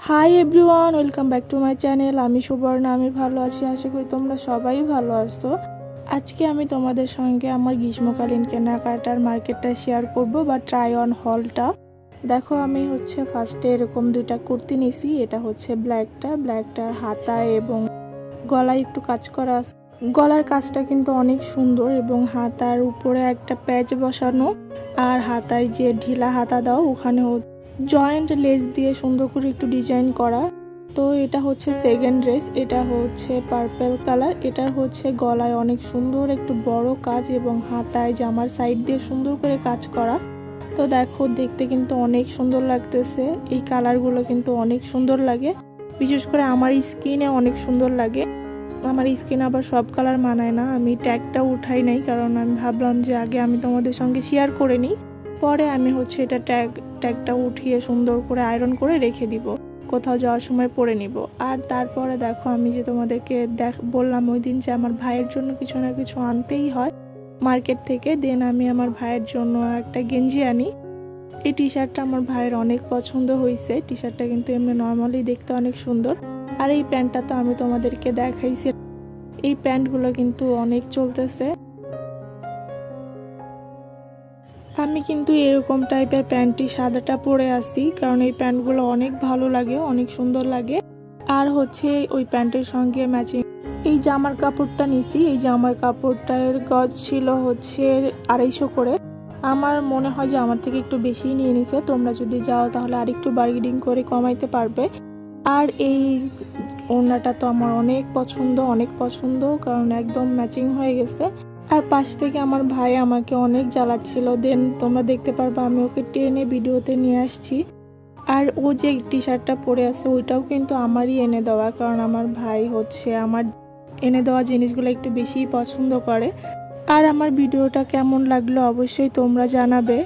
Hi everyone, welcome back to my channel. আমি সুবর্ণা, আমি ভালো আছি। আশা করি তোমরা সবাই ভালো আছো। আজকে আমি তোমাদের সঙ্গে আমার গ্রীষ্মকালীন কেনাকাটার মার্কেটটা শেয়ার করব বা ট্রাই অন হলটা। দেখো, আমি ফার্স্টে এরকম দুইটা কুর্তি নিছি। এটা ব্ল্যাকটার হাতায় এবং গলায় একটু কাজ করা আছে। গলার কাজটা কিন্তু অনেক সুন্দর এবং হাতার উপরে একটা প্যাচ বসানো, আর হাতায় যে ঢিলা হাতা দাও ওখানে জয়েন্ট লেস দিয়ে সুন্দর করে একটু ডিজাইন করা। তো এটা সেকেন্ড ড্রেস। এটা পার্পল কালার। এটার গলায় অনেক সুন্দর একটু বড় কাজ এবং হাতায় জামার সাইড দিয়ে সুন্দর করে কাজ করা। তো দেখো, দেখতে কিন্তু অনেক সুন্দর লাগতেছে। এই কালারগুলো কিন্তু অনেক সুন্দর লাগে, বিশেষ করে আমার স্কিনে অনেক সুন্দর লাগে। আমার স্কিন আবার সব কালার মানায় না। আমি ট্যাগটা উঠাই নাই, কারণ আমি ভাবলাম যে আগে আমি তোমাদের সঙ্গে শেয়ার করে নিই, পরে আমি এটা ট্যাগটা উঠিয়ে সুন্দর করে আয়রন করে রেখে দিব, কোথাও যাওয়ার সময় পরে নিব। আর তারপরে দেখো, আমি যে তোমাদেরকে বললাম ওই দিন যে আমার ভাইয়ের জন্য কিছু না কিছু আনতেই হয় মার্কেট থেকে। দেন আমি আমার ভাইয়ের জন্য একটা গেঞ্জি আনি। এই টি শার্টটা আমার ভাইয়ের অনেক পছন্দ হয়েছে। টি শার্টটা কিন্তু এমনি নর্মালি দেখতে অনেক সুন্দর। আর এই প্যান্টটা তো আমি তোমাদেরকে দেখাইছি। এই প্যান্টগুলো কিন্তু অনেক চলতেছে। আমি কিন্তু এরকম টাইপের প্যান্টটি সাদাটা পরে আসি, কারণ এই প্যান্টগুলো অনেক ভালো লাগে, অনেক সুন্দর লাগে। আর ওই প্যান্টের সঙ্গে ম্যাচিং এই জামার কাপড়টা নিছি। এই জামার কাপড়টার গজ ছিল 250 করে। আমার মনে হয় যে আমার থেকে একটু বেশি নিয়ে নিছে। তোমরা যদি যাও তাহলে আর একটু বার্গেনিং করে কমাইতে পারবে। আর এই ওড়নাটা তো আমার অনেক পছন্দ, কারণ একদম ম্যাচিং হয়ে গেছে। আর পাশ থেকে আমার ভাই আমাকে অনেক জ্বালাচ্ছিল। দেন তোমরা দেখতে পারবে আমি ওকে টেনে ভিডিওতে নিয়ে আসছি। আর ও যে টি শার্টটা পরে আছে ওইটাও কিন্তু আমারই এনে দেওয়া, কারণ আমার ভাই আমার এনে দেওয়া জিনিসগুলো একটু বেশি পছন্দ করে। আর আমার ভিডিওটা কেমন লাগলো অবশ্যই তোমরা জানাবে।